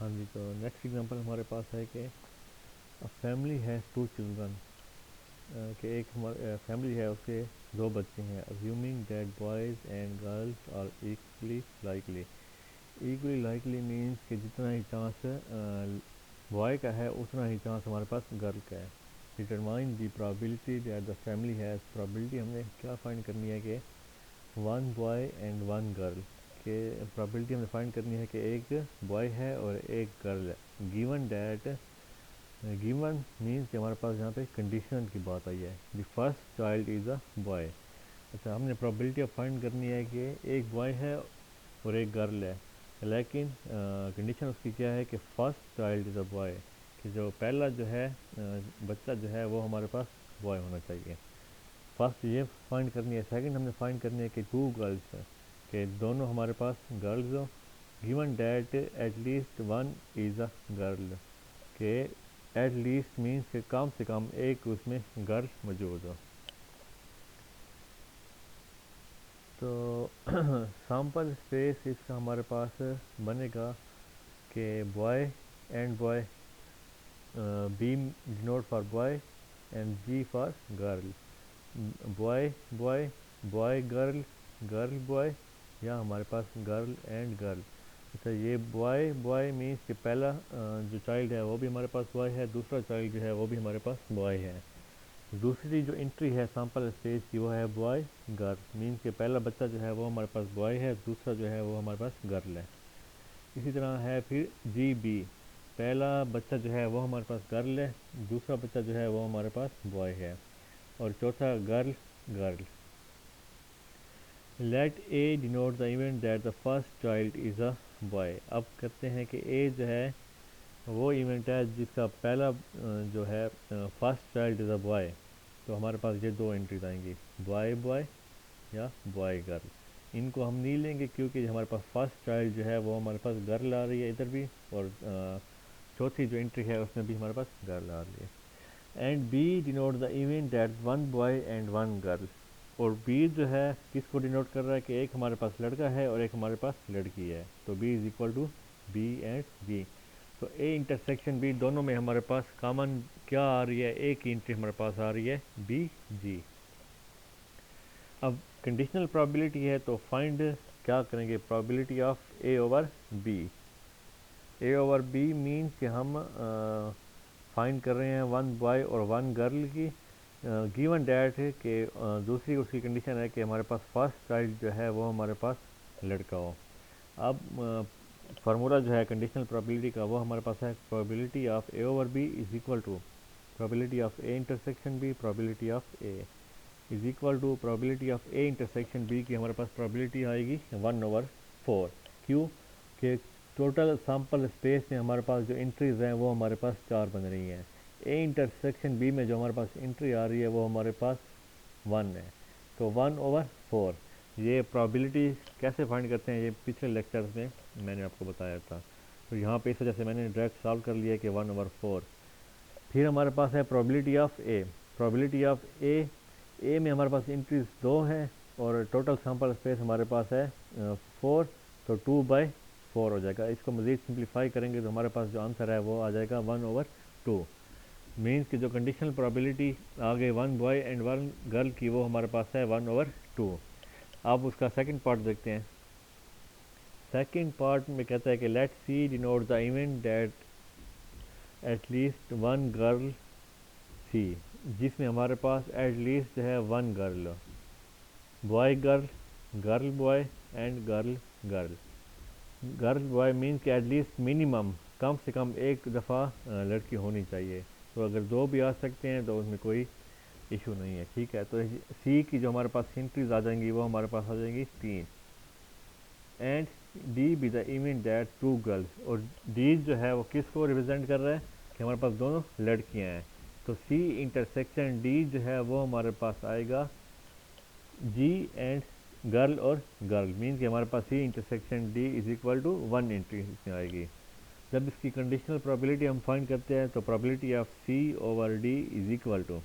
ہاں جی، تو next example ہمارے پاس ہے کہ فیملی ہے 2 چلڈرن، کہ ایک فیملی ہے، اس کے 2 بچے ہیں. Assuming that boys and girls are equally likely means کہ جتنا ہی چانس بوائے کا ہے اتنا ہی چانس ہمارے پاس گرل کا ہے. Determine the probability that the family has. Probability ہم نے کیا فائنڈ کرنی ہے کہ 1 boy and 1 girl، کہ پرابلٹی ہم نے فائنڈ کرنی ہے کہ ایک بوائے ہے اور ایک گرل ہے. گیون ڈیٹ، گیون مینس کہ ہمارے پاس یہاں پہ کنڈیشن کی بات آئی ہے. The first child is a boy. اچھا، ہم نے پرابلٹی اب فائنڈ کرنی ہے کہ ایک بوائے ہے اور ایک گرل ہے، لیکن کنڈیشن اس کی کیا ہے کہ first child is a boy, کہ جو پہلا جو ہے بچہ جو ہے وہ ہمارے پاس بوائے ہونا چاہیے. فرسٹ یہ فائنڈ کرنی ہے. سیکنڈ ہم نے فائنڈ کرنی ہے کہ 2 گرلس، کہ دونوں ہمارے پاس گرلز ہو. Given that at least 1 is a girl, کہ ایٹ لیسٹ مینس کہ کم سے کم ایک اس میں گرل موجود ہو. تو سیمپل اسپیس اس کا ہمارے پاس بنے گا کہ boy and boy, B denote for boy and G for girl. Boy boy, boy girl, girl boy, یا ہمارے پاس گرل اینڈ گرل. اچھا، یہ بوائے بوائے مینس کہ پہلا جو چائلڈ ہے وہ بھی ہمارے پاس بوائے ہے، دوسرا چائلڈ جو ہے وہ بھی ہمارے پاس بوائے ہے. دوسری جو انٹری ہے سیمپل اسپیس کی وہ ہے بوائے گرل، مینس کہ پہلا بچہ جو ہے وہ ہمارے پاس بوائے ہے، دوسرا جو ہے وہ ہمارے پاس گرل ہے. اسی طرح ہے پھر جی بی، پہلا بچہ جو ہے وہ ہمارے پاس گرل ہے، دوسرا بچہ جو ہے وہ ہمارے پاس بوائے ہے، اور چوتھا girl girl. Let A denote the event that the first child is a boy. اب کرتے ہیں کہ اے جو ہے وہ ایونٹ ہے جس کا پہلا جو ہے first child is a boy. تو ہمارے پاس یہ 2 انٹریز آئیں گی، بوائے بوائے یا بوائے گرل. ان کو ہم نہیں لیں گے کیونکہ ہمارے پاس فرسٹ چائلڈ جو ہے وہ ہمارے پاس گرل آ رہی ہے ادھر بھی، اور چوتھی جو انٹری ہے اس میں بھی ہمارے پاس گرل آ رہی ہے. And B denote the event that 1 boy and 1 girl. اور بی جو ہے کس کو ڈینوٹ کر رہا ہے کہ ایک ہمارے پاس لڑکا ہے اور ایک ہمارے پاس لڑکی ہے. تو B is equal to B and B. تو اے انٹرسیکشن بی دونوں میں ہمارے پاس کامن کیا آ رہی ہے، ایک انٹری ہمارے پاس آ رہی ہے بی جی. اب کنڈیشنل پرابلٹی ہے تو فائنڈ کیا کریں گے، probability of A over B. A over B means کہ ہم فائنڈ کر رہے ہیں 1 boy اور 1 girl کی. گیون ڈیٹ ہے کہ دوسری اس کی کنڈیشن ہے کہ ہمارے پاس فرسٹ چائلڈ جو ہے وہ ہمارے پاس لڑکا ہو. اب فارمولا جو ہے کنڈیشنل پرابلٹی کا وہ ہمارے پاس ہے probability of A over B is equal to probability of A intersection B probability of A is equal to probability of A intersection B کی ہمارے پاس پرابلٹی آئے گی 1/4. کیوں کہ ٹوٹل سیمپل اسپیس میں ہمارے پاس جو انٹریز ہیں وہ ہمارے پاس 4 بن رہی ہیں. اے انٹرسیکشن بی میں جو ہمارے پاس انٹری آ رہی ہے وہ ہمارے پاس 1 ہے، تو 1/4. یہ پرابلٹی کیسے فائنڈ کرتے ہیں یہ پچھلے لیکچرز میں نے آپ کو بتایا تھا، تو یہاں پہ اس وجہ سے میں نے ڈائریکٹ سالو کر لیا کہ 1/4. پھر ہمارے پاس ہے probability of A. Probability of A میں ہمارے پاس انٹریز 2 ہیں اور ٹوٹل سیمپل اسپیس ہمارے پاس ہے 4، تو 2/4 ہو جائے گا. اس کو مزید سمپلیفائی کریں گے تو ہمارے پاس جو آنسر ہے وہ آ جائے گا 1/2. مینس کہ جو کنڈیشنل پرابلٹی آگے 1 boy and 1 girl کی وہ ہمارے پاس ہے 1/2. اب اس کا سیکنڈ پارٹ دیکھتے ہیں. سیکنڈ پارٹ میں کہتا ہے کہ let C denote the event that at least 1 girl C, جس میں ہمارے پاس ایٹ لیسٹ جو ہے 1 girl، boy girl, girl boy and girl girl. Girl boy means کہ ایٹ لیسٹ منیمم کم سے کم ایک دفعہ لڑکی ہونی چاہیے. تو اگر 2 بھی آ سکتے ہیں تو اس میں کوئی ایشو نہیں ہے، ٹھیک ہے. تو سی کی جو ہمارے پاس انٹریز آ جائیں گی وہ ہمارے پاس آ جائیں گی 3. And D be the event that 2 girls. اور ڈی جو ہے وہ کس کو ریپرزینٹ کر رہا ہے کہ ہمارے پاس دونوں لڑکیاں ہیں. تو سی انٹرسیکشن ڈی جو ہے وہ ہمارے پاس آئے گا جی اینڈ گرل اور گرل، مینس کہ ہمارے پاس C intersection D is equal to 1 entry اس میں آئے گی. جب اس کی کنڈیشنل پرابلٹی ہم فائنڈ کرتے ہیں تو probability of C over D is equal to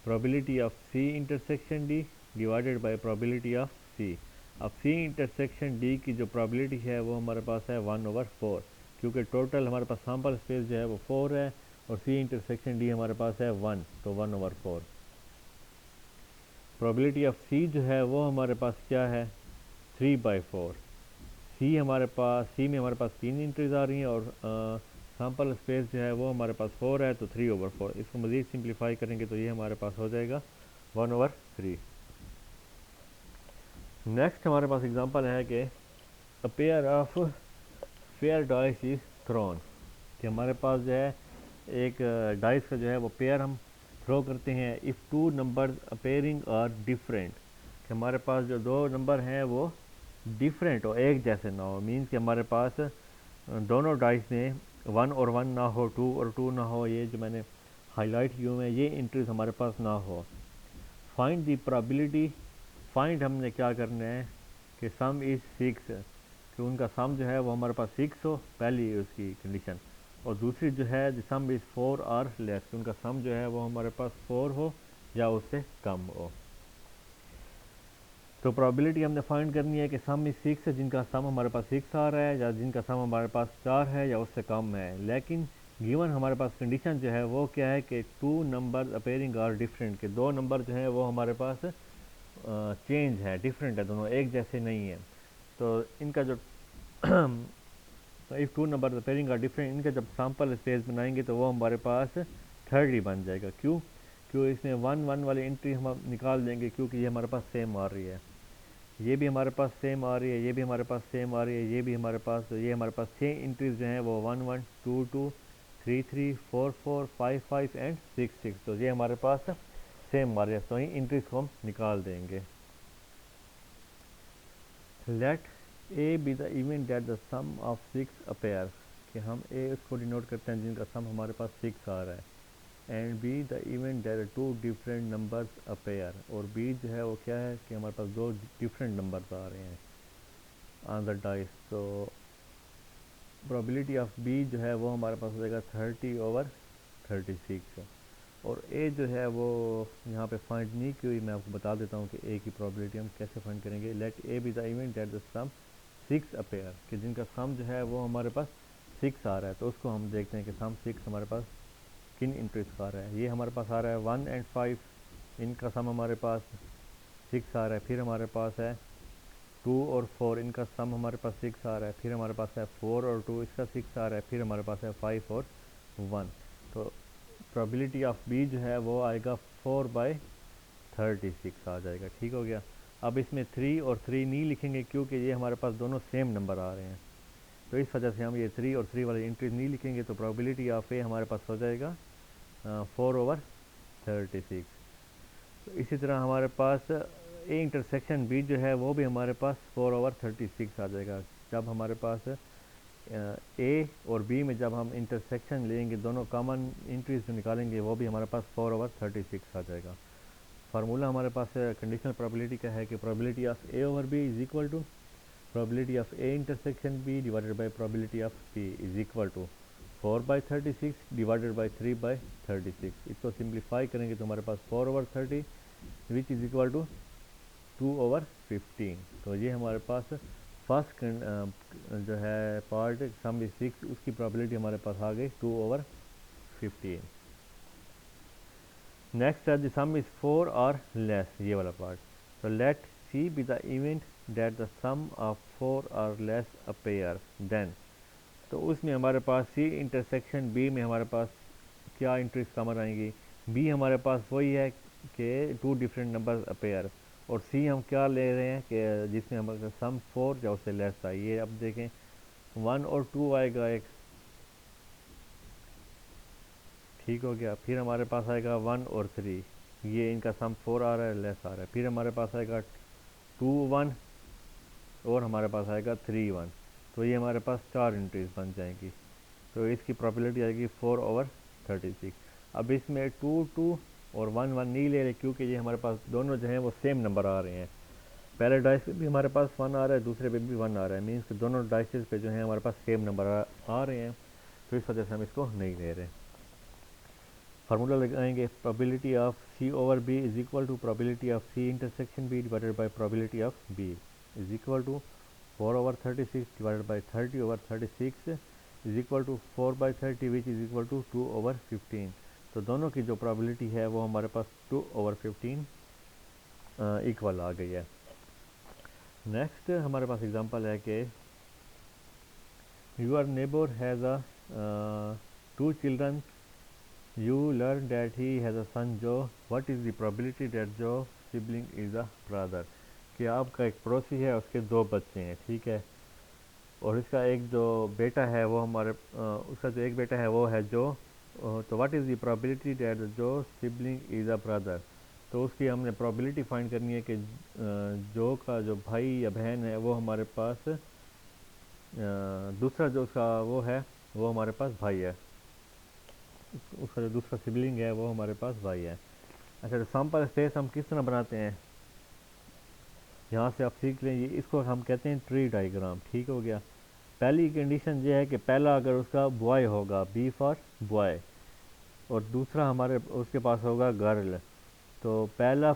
probability of C intersection D divided by probability of C. اب سی انٹرسیکشن ڈی کی جو پرابلٹی ہے وہ ہمارے پاس ہے 1/4. کیونکہ ٹوٹل ہمارے پاس سیمپل اسپیس جو ہے وہ 4 ہے اور سی انٹرسیکشن ڈی ہمارے پاس ہے 1، تو 1/4۔ پرابیلٹی آف سی جو ہے وہ ہمارے پاس کیا ہے 3/4۔ سی میں ہمارے پاس 3 انٹریز آ رہی ہیں اور سیمپل اسپیس جو ہے وہ ہمارے پاس 4 ہے، تو 3/4۔ اس کو مزید سمپلیفائی کریں گے تو یہ ہمارے پاس ہو جائے گا 1/3۔ نیکسٹ ہمارے پاس اگزامپل ہے کہ a pair of fair dice is thrown، کہ ہمارے پاس جو ہے ایک ڈائس کا جو ہے وہ پیئر ہم تھرو کرتے ہیں if two numbers appearing are different، کہ ہمارے پاس جو دو نمبر ہیں وہ ڈفرینٹ ہو، ایک جیسے نہ ہو، مینس کہ ہمارے پاس دونوں ڈائس میں 1 اور 1 نہ ہو، 2 اور 2 نہ ہو، یہ جو میں نے ہائی لائٹ کیے ہوئے ہیں یہ انٹریز ہمارے پاس نہ ہو۔ فائنڈ دی پرابیلٹی، فائنڈ ہم نے کیا کرنا ہے کہ سم از 6، کہ ان کا سم جو ہے وہ ہمارے پاس 6 ہو، پہلی اس کی کنڈیشن، اور دوسری جو ہے دی سم از 4 اور لیس، کہ ان کا سم جو ہے وہ ہمارے پاس 4 ہو یا اس سے کم ہو۔ تو پرابیلٹی ہم نے فائنڈ کرنی ہے کہ سم از 6 ہے، جن کا سم ہمارے پاس 6 آ رہا ہے، یا جن کا سم ہمارے پاس 4 ہے یا اس سے کم ہے، لیکن گیون ہمارے پاس کنڈیشن جو ہے وہ کیا ہے کہ 2 نمبر اپیئرنگ آر ڈفرینٹ، کہ دو نمبر جو ہیں وہ ہمارے پاس چینج ہے، ڈفرینٹ ہے، دونوں ایک جیسے نہیں ہیں۔ تو ان کا جو if two numbers appearing are different، ان کا جب سیمپل اسپیس بنائیں گے تو وہ ہمارے پاس 30 بن جائے گا۔ کیوں اس میں 1 1 والی انٹری ہم نکال دیں گے، کیونکہ یہ ہمارے پاس سیم آ رہی ہے، یہ بھی ہمارے پاس سیم آ رہی ہے، یہ بھی ہمارے پاس سیم آ رہی ہے، یہ بھی ہمارے پاس، یہ ہمارے پاس 6 انٹریز جو ہیں وہ 1 1 2 2 3 3 4 4 5 5 اینڈ 6 6، تو یہ ہمارے پاس سیم آ رہی ہے، تو ان انٹریز کو ہم نکال دیں گے۔ Let A be the event that the sum of 6 appear, کہ ہم اے اس کو ڈینوٹ کرتے ہیں جن کا سم ہمارے پاس 6 آ رہا ہے، and B the event that 2 different numbers appear, اور بی جو ہے وہ کیا ہے کہ ہمارے پاس 2 ڈفرینٹ نمبرز آ رہے ہیں آن دا ڈائس، تو پرابیلٹی آف بی جو ہے وہ ہمارے پاس ہو جائے گا 30/36، اور اے جو ہے وہ یہاں پہ فائنڈ نہیں کی ہوئی، میں آپ کو بتا دیتا ہوں کہ اے کی پرابیلٹی ہم کیسے فائنڈ کریں گے۔ Let A be the event that the sum 6 appear, کہ جن کا سم جو ہے وہ ہمارے پاس 6 آ رہا ہے، تو اس کو ہم دیکھتے ہیں کہ سم 6 ہمارے پاس کن انٹریز کا آ رہا ہے۔ یہ ہمارے پاس آ رہا ہے 1 اینڈ 5، ان کا سم ہمارے پاس 6 آ رہا ہے، پھر ہمارے پاس ہے 2 اور 4، ان کا سم ہمارے پاس 6 آ رہا ہے، پھر ہمارے پاس ہے 4 اور 2، اس کا 6 آ رہا ہے، پھر ہمارے پاس ہے 5 اور 1، تو پرابیلٹی آف بی جو ہے وہ آئے گا 4/36 آ جائے گا۔ ٹھیک ہو گیا۔ اب اس میں 3 اور 3 نہیں لکھیں گے کیونکہ یہ ہمارے پاس دونوں سیم نمبر آ رہے ہیں، تو اس وجہ سے ہم یہ 3 اور 3 والی انٹریز نہیں لکھیں گے، تو پرابیلٹی آف اے ہمارے پاس ہو جائے گا 4/36۔ تو اسی طرح ہمارے پاس اے انٹرسیکشن بی جو ہے وہ بھی ہمارے پاس 4/36 آ جائے گا۔ جب ہمارے پاس اے اور بی میں جب ہم انٹرسیکشن لیں گے، دونوں کامن انٹریز جو نکالیں گے وہ بھی ہمارے پاس 4/36 آ جائے گا۔ فارمولہ ہمارے پاس کنڈیشنل پرابیلٹی کا ہے کہ probability of A over B is equal to probability of A intersection B divided by probability of B is equal to 4/36 divided by 3/36۔ اس کو سمپلیفائی کریں گے تو ہمارے پاس 4/30 which is equal to 2/15، تو یہ ہمارے پاس فرسٹ جو ہے پارٹ سم از 6، اس کی پرابیلٹی ہمارے پاس آ گئی 2/15۔ نیکسٹ ہے دی سم از 4 اور لیس، یہ والا پارٹ، تو let C be the event that the sum of 4 or less appear دین، تو اس میں ہمارے پاس سی انٹرسیکشن بی میں ہمارے پاس کیا انٹریز کامن آئیں گی، بی ہمارے پاس وہی ہے کہ 2 ڈفرینٹ نمبر اپیئر، اور سی ہم کیا لے رہے ہیں کہ جس میں ہمارے سم 4 یا اس سے لیس آئی، اب دیکھیں 1 اور 2 آئے گا ایک، ٹھیک ہو گیا، پھر ہمارے پاس آئے گا 1 اور 3، یہ ان کا سم 4 آ رہا ہے، لیس آ رہا ہے، پھر ہمارے پاس آئے گا 2 1 اور ہمارے پاس آئے گا 3 1، تو یہ ہمارے پاس 4 انٹریز بن جائیں گی، تو اس کی پرابیلٹی آئے گی 4/36۔ اب اس میں 2 2 اور 1 1 نہیں لے رہے کیونکہ یہ ہمارے پاس دونوں جو ہیں وہ سیم نمبر آ رہے ہیں، پہلے ڈائس پہ بھی ہمارے پاس 1 آ رہا ہے، دوسرے پہ بھی 1 آ رہا ہے، مینس کہ دونوں ڈائسز پہ جو ہیں ہمارے پاس سیم نمبر آ رہے ہیں، تو اس وجہ سے ہم اس کو نہیں لے رہے۔ فارمولہ لگائیں گے probability of C over B is equal to probability of C intersection B divided by probability of B is equal to 4/36 divided by 30/36 is equal to 4/30 which is equal to 2/15. تو دونوں کی جو probability ہے وہ ہمارے پاس 2/15 equal آ گئی ہے. Next ہمارے پاس اگزامپل ہے کہ your neighbour has a 2 children. You learn that he has a son Joe. What is the probability that Joe sibling is a brother? کہ آپ کا ایک پڑوسی ہے، اس کے 2 بچے ہیں، ٹھیک ہے، اور اس کا ایک جو بیٹا ہے وہ اس کا جو ایک بیٹا ہے وہ ہے جو. تو what is the probability that جو سبلنگ از اے برادر. تو اس کی ہم نے پرابلٹی فائنڈ کرنی ہے کہ جو کا جو بھائی یا بہن ہے وہ ہمارے پاس دوسرا جو اس کا وہ ہے وہ ہمارے پاس بھائی ہے، اس کا جو دوسرا سبلنگ ہے وہ ہمارے پاس بھائی ہے. اچھا، سیمپل اسپیس ہم کس طرح بناتے ہیں، یہاں سے آپ سیکھ لیں. یہ اس کو ہم کہتے ہیں ٹری ڈائیگرام. ٹھیک ہو گیا. پہلی کنڈیشن یہ ہے کہ پہلا اگر اس کا بوائے ہوگا، بی فار بوائے، اور دوسرا اس کے پاس ہوگا گرل، تو پہلا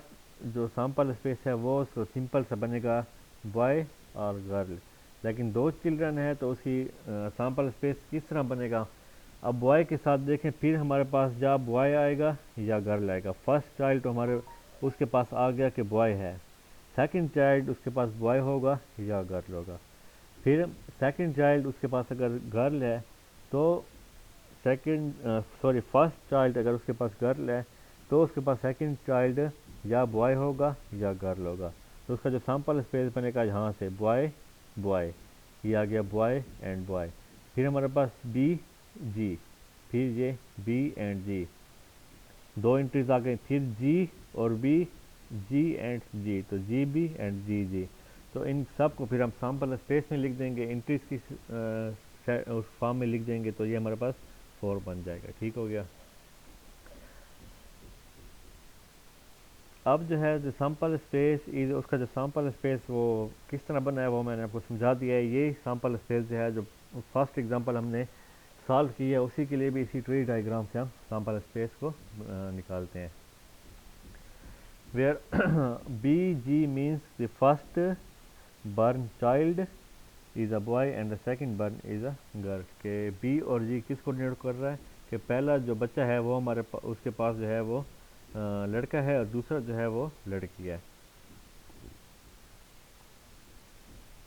جو سیمپل اسپیس ہے وہ اس کو سمپل سے بنے گا بوائے اور گرل. لیکن 2 چلڈرن ہے تو اس کی سیمپل اسپیس کس طرح بنے گا. اب بوائے کے ساتھ دیکھیں، پھر ہمارے پاس یا بوائے آئے گا یا گرل آئے گا. فرسٹ چائلڈ تو اس کے پاس آ گیا کہ بوائے ہے، سیکنڈ چائلڈ اس کے پاس بوائے ہوگا یا گرل ہوگا. پھر سیکنڈ چائلڈ اس کے پاس اگر گرل ہے تو فرسٹ چائلڈ اگر اس کے پاس گرل ہے تو اس کے پاس سیکنڈ چائلڈ یا بوائے ہوگا یا گرل ہوگا. تو اس کا جو سیمپل اسپیس بنے گا یہاں سے بوائے بوائے، یہ آ گیا بوائے اینڈ بوائے. پھر ہمارے پاس بی جی، پھر یہ بی اینڈ جی، 2 انٹریز آ گئی. پھر جی اور بی، جی اینڈ جی، تو جی بی اینڈ جی جی. تو ان سب کو پھر ہم سیمپل اسپیس میں لکھ دیں گے، انٹریز کی اس فارم میں لکھ دیں گے، تو یہ ہمارے پاس 4 بن جائے گا. ٹھیک ہو گیا. اب جو ہے جو سیمپل اسپیس اس کا جو سیمپل اسپیس وہ کس طرح بنا ہے وہ میں نے آپ کو سمجھا دیا ہے. یہ سیمپل اسپیس جو ہے جو فرسٹ ایگزامپل ہم نے سالو کی ہے اسی کے لیے بھی اسی ٹری ڈائیگرام سے ہم سیمپل اسپیس کو نکالتے ہیں. Where B G means the first born child is a boy and the second born is a girl. کہ بی اور جی کس کو ڈینوٹ کر رہا ہے کہ پہلا جو بچہ ہے وہ اس کے پاس جو ہے وہ لڑکا ہے اور دوسرا جو ہے وہ لڑکی ہے.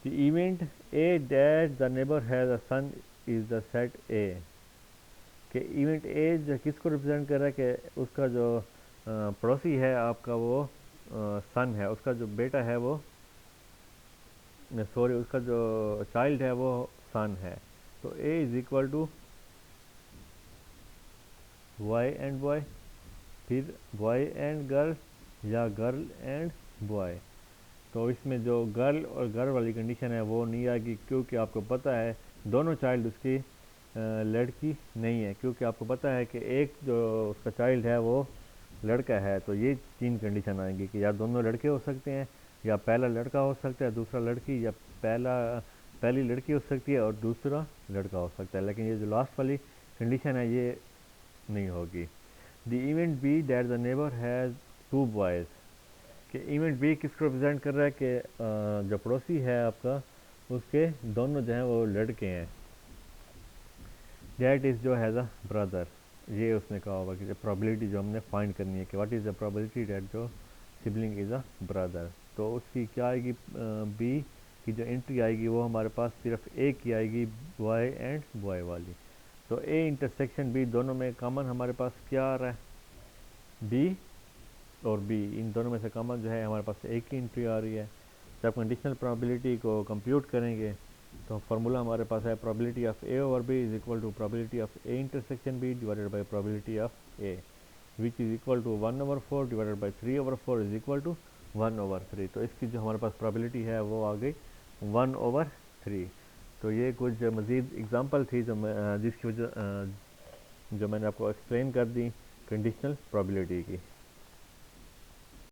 The event A that the neighbour has a son is the set A. کہ ایونٹ اے جو کس کو ریپرزینٹ کر رہا ہے کہ اس کا جو پڑوسی ہے آپ کا وہ سن ہے، اس کا جو بیٹا ہے وہ اس کا جو چائلڈ ہے وہ سن ہے. تو A is equal to boy and boy, پھر بوائے اینڈ گرل یا گرل اینڈ بوائے. تو اس میں جو گرل اور گرل والی کنڈیشن ہے وہ نہیں آئے گی، کیونکہ آپ کو پتہ ہے دونوں چائلڈ اس کی لڑکی نہیں ہے، کیونکہ آپ کو پتہ ہے کہ ایک جو اس کا چائلڈ ہے وہ لڑکا ہے. تو یہ 3 کنڈیشن آئیں گی کہ یا دونوں لڑکے ہو سکتے ہیں، یا پہلا لڑکا ہو سکتا ہے دوسرا لڑکی، یا پہلی لڑکی ہو سکتی ہے اور دوسرا لڑکا ہو سکتا ہے. لیکن یہ جو لاسٹ والی کنڈیشن ہے یہ نہیں ہوگی. The event B that the neighbour has 2 boys. کہ ایونٹ بی کس کو ریپرزینٹ کر رہا ہے کہ جو پڑوسی ہے آپ کا اس کے دونوں جو ہیں وہ لڑکے ہیں. دیٹ از جو ہیز اے برادر. یہ اس نے کہا ہوگا کہ پرابلٹی جو ہم نے فائنڈ کرنی ہے کہ what is the probability that جو سبلنگ از اے برادر. تو اس کی کیا آئے گی، بی کی جو انٹری آئے گی وہ ہمارے پاس صرف ایک ہی آئے گی، بوائے اینڈ بوائے والی. تو اے انٹرسیکشن بی دونوں میں کامن ہمارے پاس کیا آ رہا ہے، بی اور بی، ان دونوں میں سے کامن جو ہے ہمارے پاس ایک ہی انٹری آ رہی ہے. جب کنڈیشنل پرابلٹی کو کمپیوٹ کریں گے تو فارمولا ہمارے پاس ہے probability of A over B is equal to probability of A intersection B divided by probability of A, which is equal to 1/4 divided by 3/4 is equal to 1/3. تو اس کی جو ہمارے پاس پرابلٹی ہے وہ آ گئی 1/3. تو یہ کچھ مزید اگزامپل تھی جس کی وجہ جو میں نے آپ کو ایکسپلین کر دی کنڈیشنل پرابلٹی کی.